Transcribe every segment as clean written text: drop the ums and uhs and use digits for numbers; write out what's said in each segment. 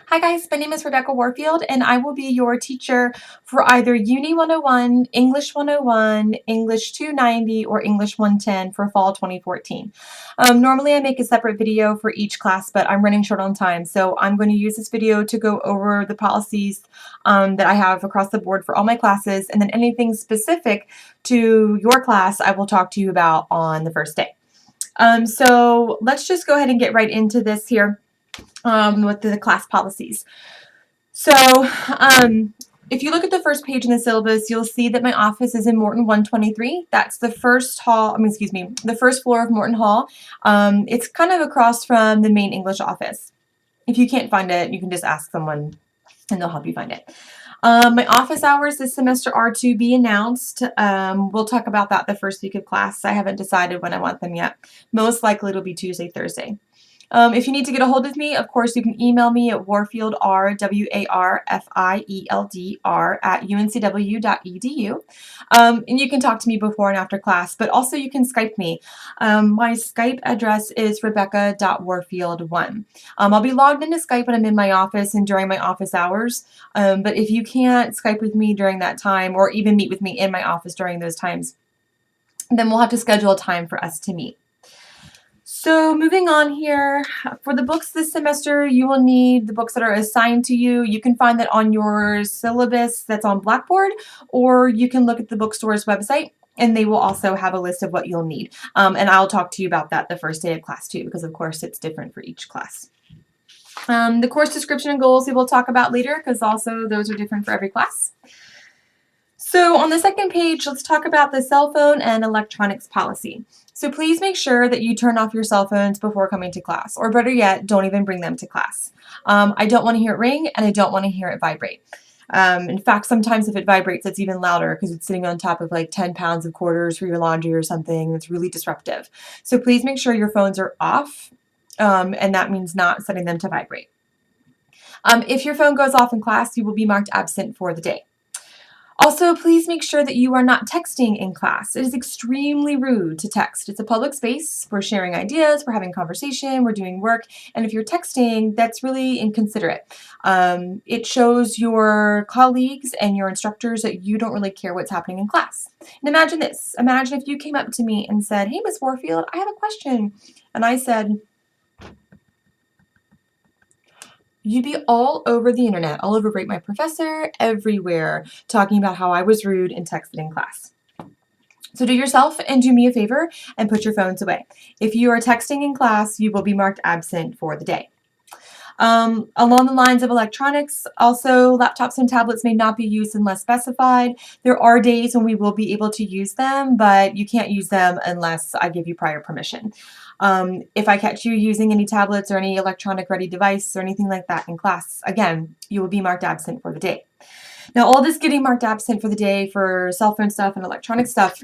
Hi guys, my name is Rebecca Warfield and I will be your teacher for either Uni 101, English 101, English 290, or English 110 for fall 2014. Normally I make a separate video for each class, but I'm running short on time, so I'm going to use this video to go over the policies that I have across the board for all my classes, and then anything specific to your class I will talk to you about on the first day. So let's just go ahead and get right into this here. With the class policies. So if you look at the first page in the syllabus, you'll see that my office is in Morton 123. That's the first the first floor of Morton Hall. It's kind of across from the main English office. If you can't find it, you can just ask someone and they'll help you find it. My office hours this semester are to be announced. We'll talk about that the first week of class. I haven't decided when I want them yet. Most likely it'll be Tuesday, Thursday. If you need to get a hold of me, of course, you can email me at warfieldr, W-A-R-F-I-E-L-D-R, @uncw.edu. And you can talk to me before and after class, but also you can Skype me. My Skype address is rebecca.warfield1. I'll be logged into Skype when I'm in my office and during my office hours, but if you can't Skype with me during that time or even meet with me in my office during those times, then we'll have to schedule a time for us to meet. So moving on here, for the books this semester, you will need the books that are assigned to you. You can find that on your syllabus that's on Blackboard, or you can look at the bookstore's website, and they will also have a list of what you'll need. And I'll talk to you about that the first day of class too, because of course it's different for each class. The course description and goals we will talk about later, because also those are different for every class. So on the second page, let's talk about the cell phone and electronics policy. So please make sure that you turn off your cell phones before coming to class, or better yet, don't even bring them to class. I don't want to hear it ring, and I don't want to hear it vibrate. In fact, sometimes if it vibrates, it's even louder because it's sitting on top of like 10 pounds of quarters for your laundry or something. It's really disruptive. So please make sure your phones are off, and that means not setting them to vibrate. If your phone goes off in class, you will be marked absent for the day. Also, please make sure that you are not texting in class. It is extremely rude to text. It's a public space. We're sharing ideas, we're having conversation, we're doing work, and if you're texting, that's really inconsiderate. It shows your colleagues and your instructors that you don't really care what's happening in class. And imagine this. Imagine if you came up to me and said, "Hey, Miss Warfield, I have a question." And I said, you'd be all over the internet, all over Rate My Professor, everywhere, talking about how I was rude and texted in class. So do yourself and do me a favor and put your phones away. If you are texting in class, you will be marked absent for the day. Along the lines of electronics, also laptops and tablets may not be used unless specified. There are days when we will be able to use them, but you can't use them unless I give you prior permission. If I catch you using any tablets or any electronic ready device or anything like that in class, again, you will be marked absent for the day. Now, all this getting marked absent for the day for cell phone stuff and electronic stuff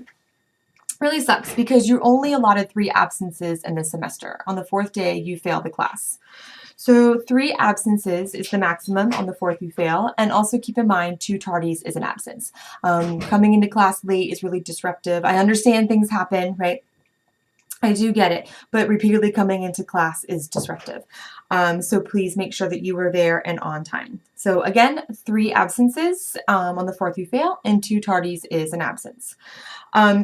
really sucks because you're only allotted 3 absences in this semester. On the 4th day, you fail the class. So 3 absences is the maximum on the 4th you fail, and also keep in mind 2 tardies is an absence. Coming into class late is really disruptive. I understand things happen, right? I do get it, but repeatedly coming into class is disruptive. So please make sure that you are there and on time. So again, 3 absences on the 4th you fail, and 2 tardies is an absence.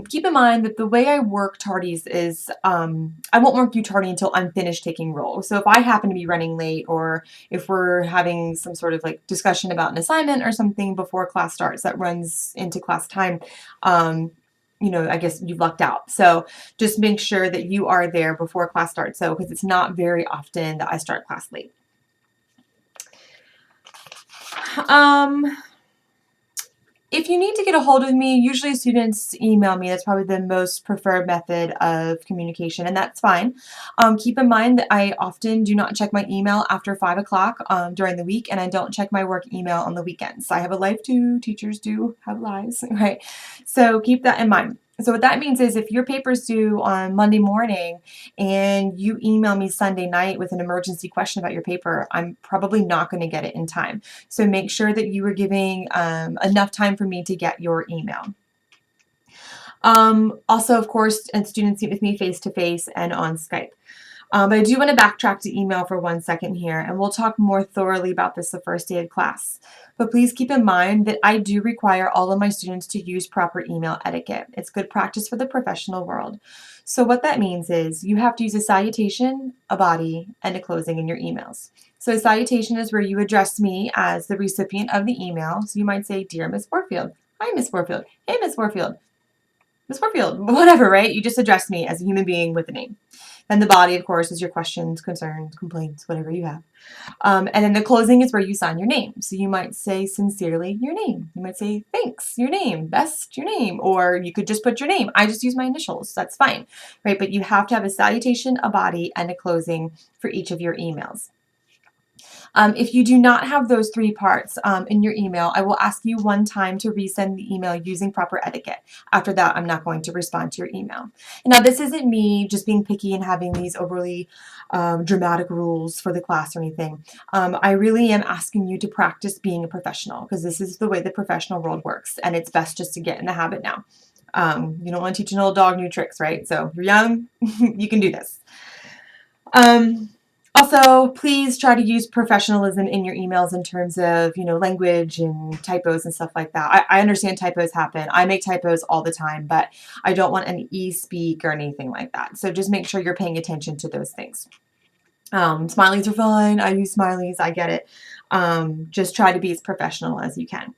Keep in mind that the way I work tardies is I won't mark you tardy until I'm finished taking roll. So if I happen to be running late, or if we're having some sort of like discussion about an assignment or something before class starts that runs into class time, you know, I guess you've lucked out. So just make sure that you are there before class starts. So, because it's not very often that I start class late. If you need to get a hold of me, usually students email me. That's probably the most preferred method of communication, and that's fine. Keep in mind that I often do not check my email after 5 o'clock during the week, and I don't check my work email on the weekends. I have a life too. Teachers do have lives, right? So keep that in mind. So what that means is if your paper's due on Monday morning and you email me Sunday night with an emergency question about your paper, I'm probably not going to get it in time. So make sure that you are giving enough time for me to get your email. Also, of course, and students meet with me face-to-face and on Skype. But I do want to backtrack to email for 1 second here, and we'll talk more thoroughly about this the first day of class. But please keep in mind that I do require all of my students to use proper email etiquette. It's good practice for the professional world. So what that means is you have to use a salutation, a body, and a closing in your emails. So a salutation is where you address me as the recipient of the email. So you might say, "Dear Miss Warfield." "Hi, Miss Warfield." "Hey, Miss Warfield." "Miss Warfield," whatever, right? You just address me as a human being with a name. Then the body, of course, is your questions, concerns, complaints, whatever you have. And then the closing is where you sign your name. So you might say sincerely your name. You might say thanks, your name, best, your name, or you could just put your name. I just use my initials. That's fine, right? But you have to have a salutation, a body, and a closing for each of your emails. If you do not have those three parts in your email, I will ask you one time to resend the email using proper etiquette. After that, I'm not going to respond to your email. And now, this isn't me just being picky and having these overly dramatic rules for the class or anything. I really am asking you to practice being a professional, because this is the way the professional world works, and it's best just to get in the habit now. You don't want to teach an old dog new tricks, right? So if you're young, you can do this. Also, please try to use professionalism in your emails in terms of, language and typos and stuff like that. I understand typos happen. I make typos all the time, but I don't want any e-speak or anything like that. So just make sure you're paying attention to those things. Smileys are fine. I use smileys. I get it. Just try to be as professional as you can.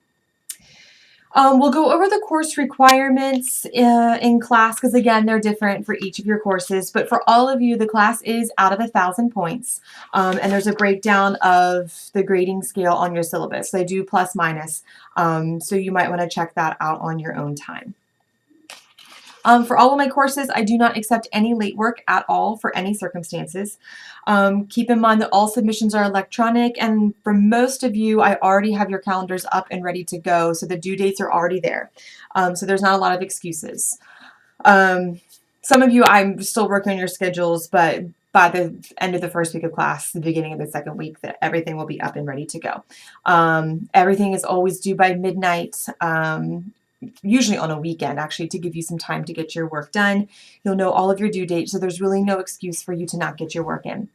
We'll go over the course requirements in class, because again, they're different for each of your courses. But for all of you, the class is out of 1,000 points. And there's a breakdown of the grading scale on your syllabus. They do plus minus. So you might want to check that out on your own time. For all of my courses, I do not accept any late work at all for any circumstances. Keep in mind that all submissions are electronic, and for most of you, I already have your calendars up and ready to go, so the due dates are already there. So there's not a lot of excuses. Some of you, I'm still working on your schedules, but by the end of the first week of class, the beginning of the second week, that everything will be up and ready to go. Everything is always due by midnight. Usually on a weekend, actually, to give you some time to get your work done. You'll know all of your due dates, so there's really no excuse for you to not get your work in.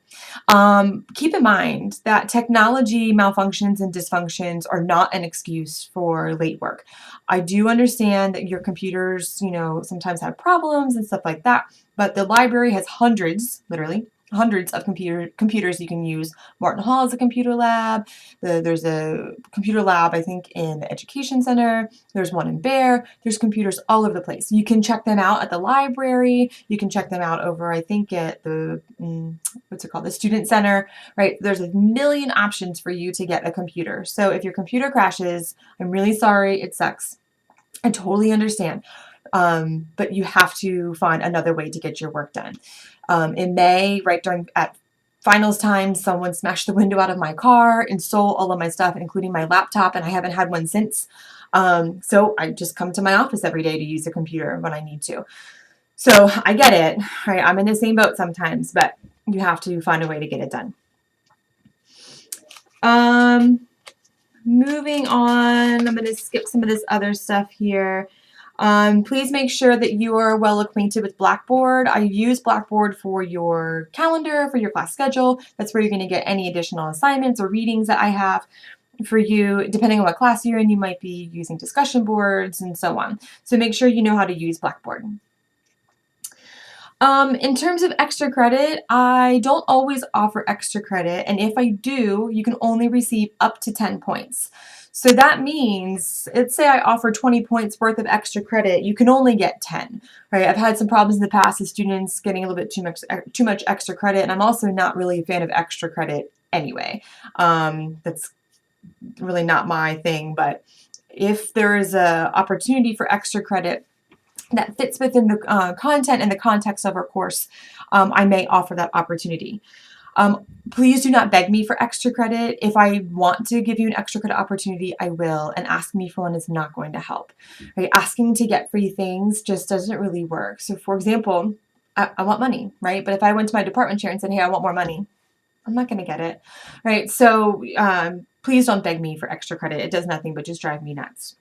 Keep in mind that technology malfunctions and dysfunctions are not an excuse for late work. I do understand that your computers, sometimes have problems and stuff like that, but the library has hundreds, literally, hundreds of computers you can use. Morton Hall is a computer lab. There's a computer lab, I think, in the Education Center. There's one in Bear. There's computers all over the place. You can check them out at the library. You can check them out over, I think, at the, the Student Center, right? There's a million options for you to get a computer. So if your computer crashes, I'm really sorry. It sucks. I totally understand. But you have to find another way to get your work done. In May, right at finals time, someone smashed the window out of my car and stole all of my stuff, including my laptop, and I haven't had one since. So I just come to my office every day to use a computer when I need to. So I get it, right? I'm in the same boat sometimes, but you have to find a way to get it done. Moving on, I'm going to skip some of this other stuff here. Please make sure that you are well acquainted with Blackboard. I use Blackboard for your calendar, for your class schedule. That's where you're going to get any additional assignments or readings that I have for you. Depending on what class you're in, you might be using discussion boards and so on. So make sure you know how to use Blackboard. In terms of extra credit, I don't always offer extra credit, and if I do, you can only receive up to 10 points. So that means, let's say I offer 20 points worth of extra credit, you can only get 10, right? I've had some problems in the past with students getting a little bit too much extra credit, and I'm also not really a fan of extra credit anyway. That's really not my thing, but if there is an opportunity for extra credit that fits within the content and the context of our course, I may offer that opportunity. Please do not beg me for extra credit. If I want to give you an extra credit opportunity, I will, and asking me for one is not going to help. Right? Asking to get free things just doesn't really work. So for example, I want money, right? But if I went to my department chair and said, hey, I want more money, I'm not going to get it, right? So please don't beg me for extra credit. It does nothing but just drive me nuts.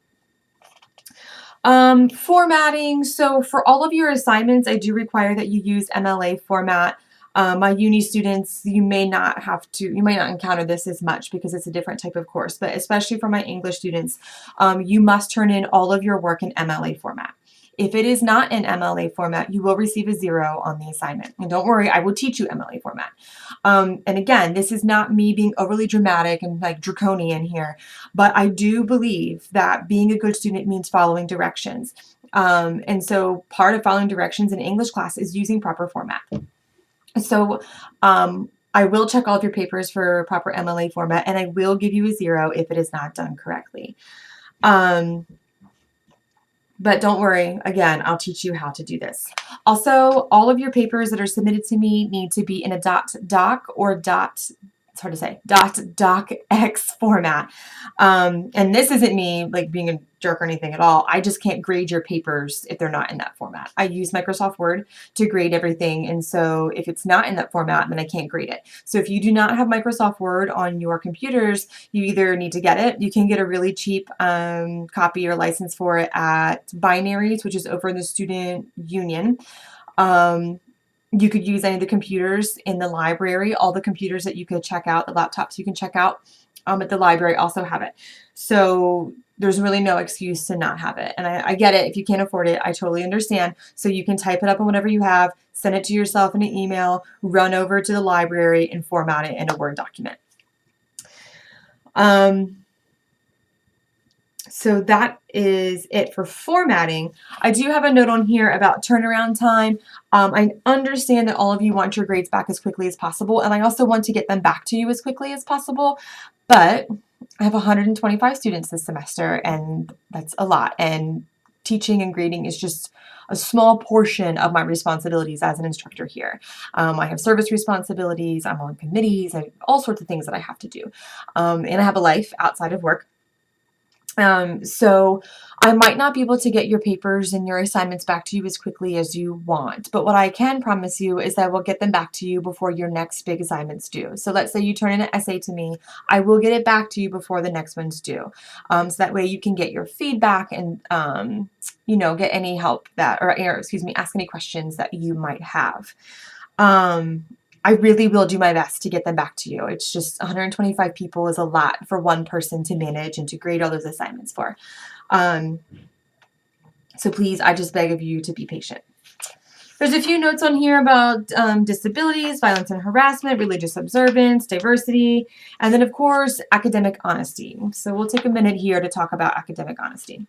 Formatting. So for all of your assignments, I do require that you use MLA format. My uni students, you might not encounter this as much because it's a different type of course, but especially for my English students, you must turn in all of your work in MLA format. If it is not in MLA format, you will receive a 0 on the assignment. And don't worry, I will teach you MLA format. And again, this is not me being overly dramatic and like draconian here, but I do believe that being a good student means following directions. And so part of following directions in English class is using proper format. So I will check all of your papers for proper MLA format, and I will give you a 0 if it is not done correctly. But don't worry, again, I'll teach you how to do this. Also, all of your papers that are submitted to me need to be in a .doc or it's hard to say, .docx format. And this isn't me like being a jerk or anything at all. I just can't grade your papers if they're not in that format. I use Microsoft Word to grade everything. And so if it's not in that format, then I can't grade it. So if you do not have Microsoft Word on your computers, you either need to get it. You can get a really cheap copy or license for it at Binaries, which is over in the Student Union. You could use any of the computers in the library. All the computers that you could check out, the laptops you can check out at the library also have it. So there's really no excuse to not have it. And I get it. If you can't afford it, I totally understand. So you can type it up on whatever you have, send it to yourself in an email, run over to the library and format it in a Word document. So that is it for formatting. I do have a note on here about turnaround time. I understand that all of you want your grades back as quickly as possible, and I also want to get them back to you as quickly as possible, but I have 125 students this semester, and that's a lot, and teaching and grading is just a small portion of my responsibilities as an instructor here. I have service responsibilities, I'm on committees, I have all sorts of things that I have to do, and I have a life outside of work. So I might not be able to get your papers and your assignments back to you as quickly as you want, but what I can promise you is that I will get them back to you before your next big assignments due. So let's say you turn in an essay to me, I will get it back to you before the next one's due. So that way you can get your feedback and, you know, get any help that, or excuse me, ask any questions that you might have. I really will do my best to get them back to you. It's just 125 people is a lot for one person to manage and to grade all those assignments for. So please, I just beg of you to be patient. There's a few notes on here about disabilities, violence and harassment, religious observance, diversity, and then of course, academic honesty. So we'll take a minute here to talk about academic honesty.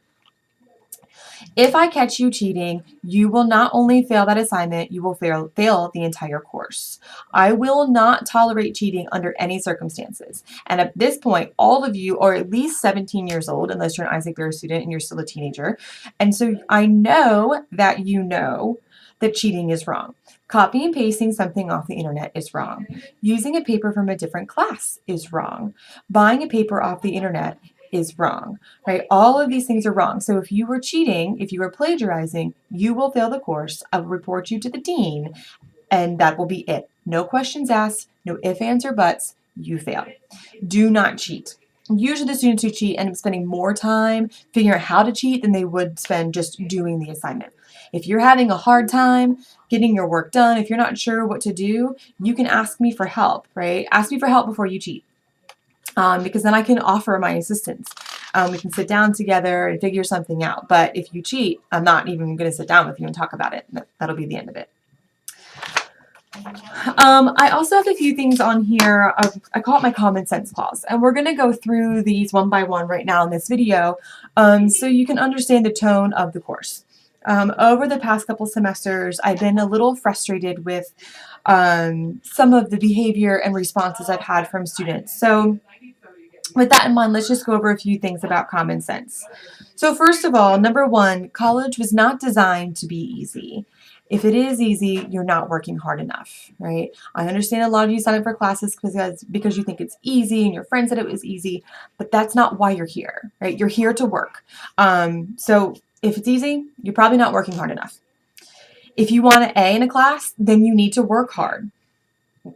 If I catch you cheating, you will not only fail that assignment, you will fail the entire course. I will not tolerate cheating under any circumstances. And at this point, all of you are at least 17 years old, unless you're an Isaac Bear student and you're still a teenager. And so I know that you know that cheating is wrong. Copy and pasting something off the internet is wrong. Using a paper from a different class is wrong. Buying a paper off the internet is wrong, right? All of these things are wrong. So if you were cheating, if you were plagiarizing, you will fail the course. I will report you to the dean, and that will be it. No questions asked, no ifs, ands, or buts. You fail. Do not cheat. Usually the students who cheat end up spending more time figuring out how to cheat than they would spend just doing the assignment. If you're having a hard time getting your work done, if you're not sure what to do, you can ask me for help, right? Ask me for help before you cheat. Because then I can offer my assistance. We can sit down together and figure something out. But if you cheat, I'm not even going to sit down with you and talk about it. That'll be the end of it. I also have a few things on here. I call it my common sense clause. And we're going to go through these one by one right now in this video so you can understand the tone of the course. Over the past couple semesters, I've been a little frustrated with some of the behavior and responses I've had from students. So with that in mind, let's just go over a few things about common sense. So first of all, number one, college was not designed to be easy. If it is easy, you're not working hard enough, right? I understand a lot of you sign up for classes because you think it's easy and your friend said it was easy, but that's not why you're here, right? You're here to work. So if it's easy, you're probably not working hard enough. If you want an A in a class, then you need to work hard.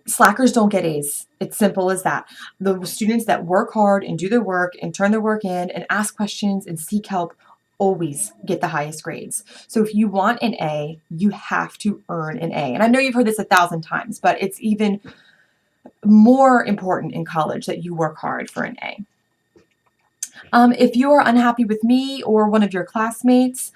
Slackers don't get A's. It's simple as that. The students that work hard and do their work and turn their work in and ask questions and seek help always get the highest grades. So if you want an A, you have to earn an A. And I know you've heard this 1,000 times, but it's even more important in college that you work hard for an A. If you are unhappy with me or one of your classmates,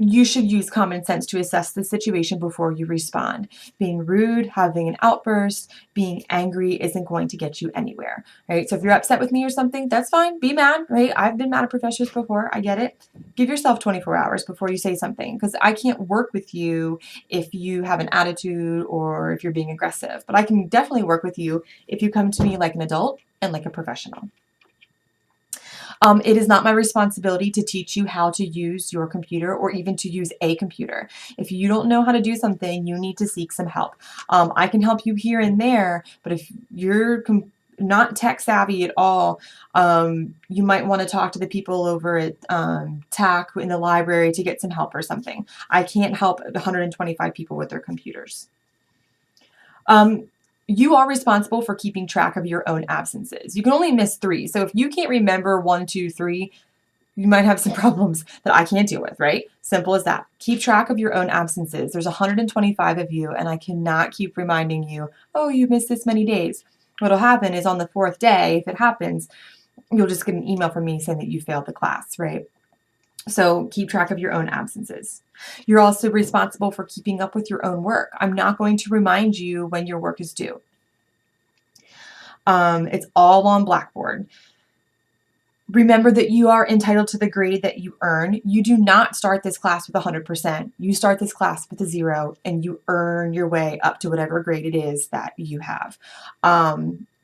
you should use common sense to assess the situation before you respond. Being rude, having an outburst, being angry isn't going to get you anywhere, right? So if you're upset with me or something, that's fine. Be mad, right? I've been mad at professors before. I get it. Give yourself 24 hours before you say something, because I can't work with you if you have an attitude or if you're being aggressive. But I can definitely work with you if you come to me like an adult and like a professional. It is not my responsibility to teach you how to use your computer or even to use a computer. If you don't know how to do something, you need to seek some help. I can help you here and there, but if you're not tech savvy at all, you might want to talk to the people over at TAC in the library to get some help or something. I can't help 125 people with their computers. You are responsible for keeping track of your own absences. You can only miss 3. So if you can't remember 1, 2, 3, you might have some problems that I can't deal with, right? Simple as that. Keep track of your own absences. There's 125 of you, and I cannot keep reminding you, oh, you missed this many days. What'll happen is on the 4th day, if it happens, you'll just get an email from me saying that you failed the class, right? So keep track of your own absences. You're also responsible for keeping up with your own work. I'm not going to remind you when your work is due. It's all on Blackboard. Remember that you are entitled to the grade that you earn. You do not start this class with 100%. You start this class with a 0, and you earn your way up to whatever grade it is that you have.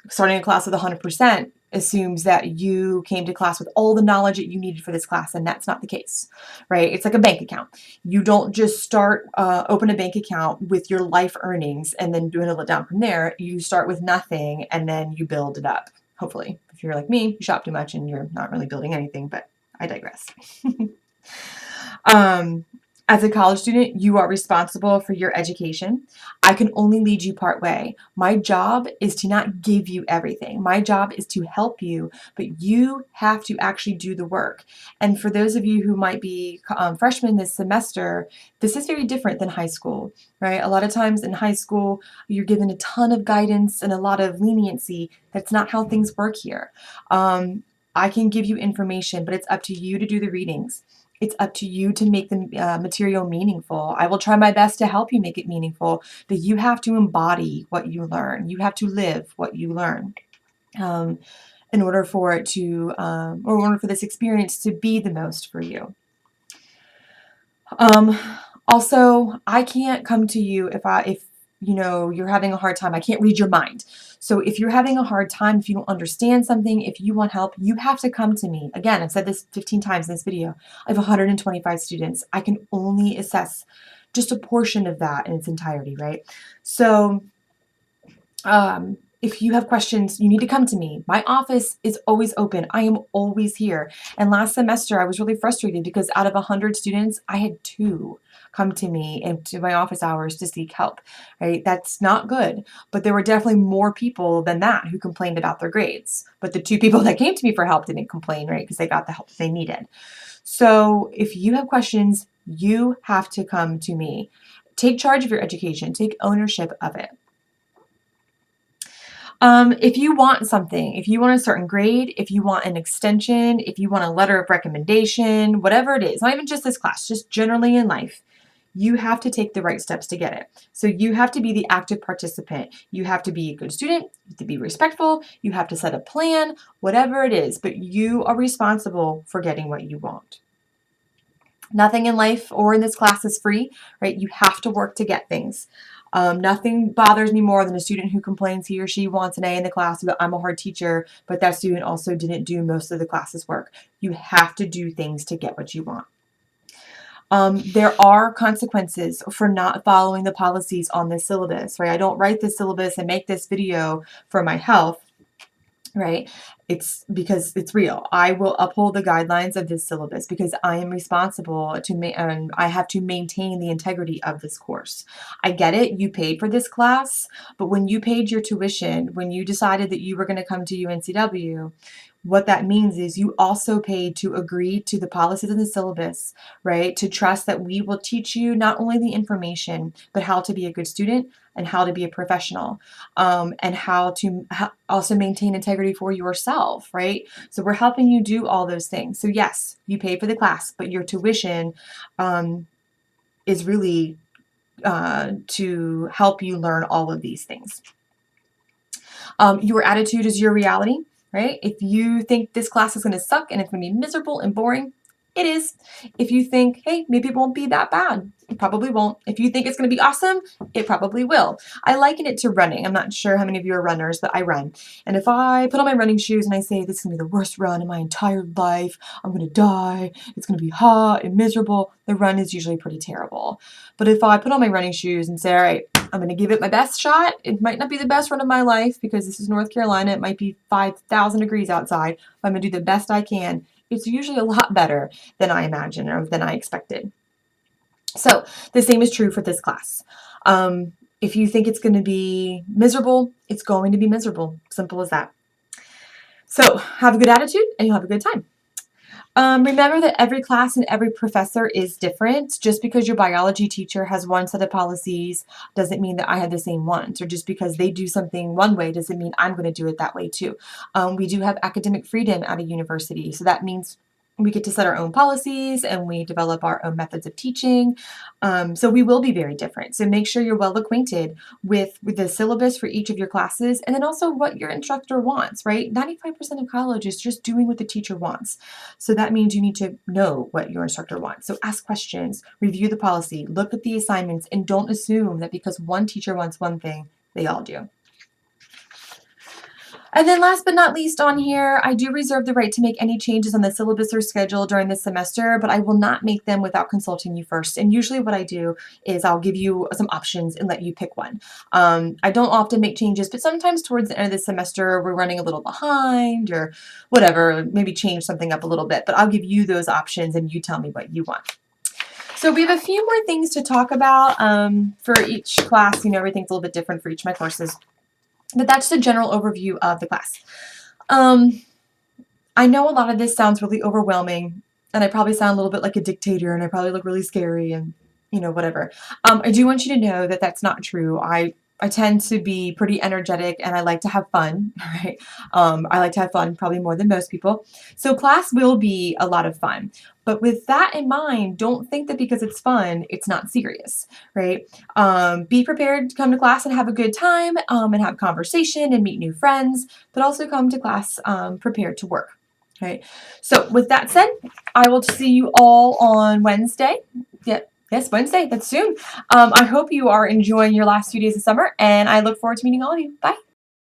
Starting a class with 100% assumes that you came to class with all the knowledge that you needed for this class, and that's not the case, right? It's like a bank account. You don't just open a bank account with your life earnings and then dwindle it down from there. You start with nothing and then you build it up, hopefully. If you're like me, you shop too much and you're not really building anything, but I digress. As a college student, you are responsible for your education. I can only lead you part way. My job is to not give you everything. My job is to help you, but you have to actually do the work. And for those of you who might be freshmen this semester, this is very different than high school, right? A lot of times in high school, you're given a ton of guidance and a lot of leniency. That's not how things work here. I can give you information, but it's up to you to do the readings. It's up to you to make the material meaningful. I will try my best to help you make it meaningful, but you have to embody what you learn. You have to live what you learn in order for it to, or in order for this experience to be the most for you. Also, I can't come to you if you know you're having a hard time. I can't read your mind. So if you're having a hard time, if you don't understand something, if you want help, you have to come to me. Again, I've said this 15 times in this video. I have 125 students. I can only assess just a portion of that in its entirety, right? So if you have questions, you need to come to me. My office is always open. I am always here. And last semester, I was really frustrated because out of 100 students, I had 2 come to me and to my office hours to seek help, right? That's not good. But there were definitely more people than that who complained about their grades. But the 2 people that came to me for help didn't complain, right? Because they got the help they needed. So if you have questions, you have to come to me. Take charge of your education. Take ownership of it. If you want something, if you want a certain grade, if you want an extension, if you want a letter of recommendation, whatever it is, not even just this class, just generally in life, you have to take the right steps to get it. So you have to be the active participant. You have to be a good student, you have to be respectful, you have to set a plan, whatever it is, but you are responsible for getting what you want. Nothing in life or in this class is free, right? You have to work to get things. Nothing bothers me more than a student who complains he or she wants an A in the class or that I'm a hard teacher, but that student also didn't do most of the class's work. You have to do things to get what you want. There are consequences for not following the policies on this syllabus, right? I don't write this syllabus and make this video for my health, right? It's because it's real. I will uphold the guidelines of this syllabus because I am responsible to and I have to maintain the integrity of this course. I get it. You paid for this class, but when you paid your tuition, when you decided that you were going to come to UNCW, what that means is you also paid to agree to the policies of the syllabus, right? To trust that we will teach you not only the information, but how to be a good student and how to be a professional, and how to also maintain integrity for yourself, right? So we're helping you do all those things. So yes, you pay for the class, but your tuition is really to help you learn all of these things. Your attitude is your reality, right? If you think this class is going to suck and it's going to be miserable and boring, it is. If you think, hey, maybe it won't be that bad, it probably won't. If you think it's going to be awesome, it probably will. I liken it to running. I'm not sure how many of you are runners, but I run. And if I put on my running shoes and I say, this is going to be the worst run in my entire life, I'm going to die, it's going to be hot and miserable, the run is usually pretty terrible. But if I put on my running shoes and say, all right, I'm going to give it my best shot. It might not be the best run of my life because this is North Carolina. It might be 5,000 degrees outside. But I'm going to do the best I can. It's usually a lot better than I imagined or than I expected. So the same is true for this class. If you think it's going to be miserable, it's going to be miserable. Simple as that. So have a good attitude and you'll have a good time. Remember that every class and every professor is different. Just because your biology teacher has one set of policies doesn't mean that I have the same ones. Or just because they do something one way doesn't mean I'm going to do it that way too. We do have academic freedom at a university. So that means we get to set our own policies and we develop our own methods of teaching. So we will be very different. So make sure you're well acquainted with the syllabus for each of your classes and then also what your instructor wants, right? 95% of college is just doing what the teacher wants. So that means you need to know what your instructor wants. So ask questions, review the policy, look at the assignments, and don't assume that because one teacher wants one thing, they all do. And then last but not least on here, I do reserve the right to make any changes on the syllabus or schedule during the semester, but I will not make them without consulting you first. And usually what I do is I'll give you some options and let you pick one. I don't often make changes, but sometimes towards the end of the semester, we're running a little behind or whatever, maybe change something up a little bit, but I'll give you those options and you tell me what you want. So we have a few more things to talk about for each class. You know, everything's a little bit different for each of my courses. But that's the general overview of the class. I know a lot of this sounds really overwhelming, and I probably sound a little bit like a dictator, and I probably look really scary and, you know, whatever. I do want you to know that that's not true. I tend to be pretty energetic, and I like to have fun, right? I like to have fun probably more than most people. So class will be a lot of fun. But with that in mind, don't think that because it's fun, it's not serious, right? Be prepared to come to class and have a good time and have conversation and meet new friends, but also come to class prepared to work, right? So with that said, I will see you all on Wednesday. Yes, Wednesday, that's soon. I hope you are enjoying your last few days of summer, and I look forward to meeting all of you. Bye.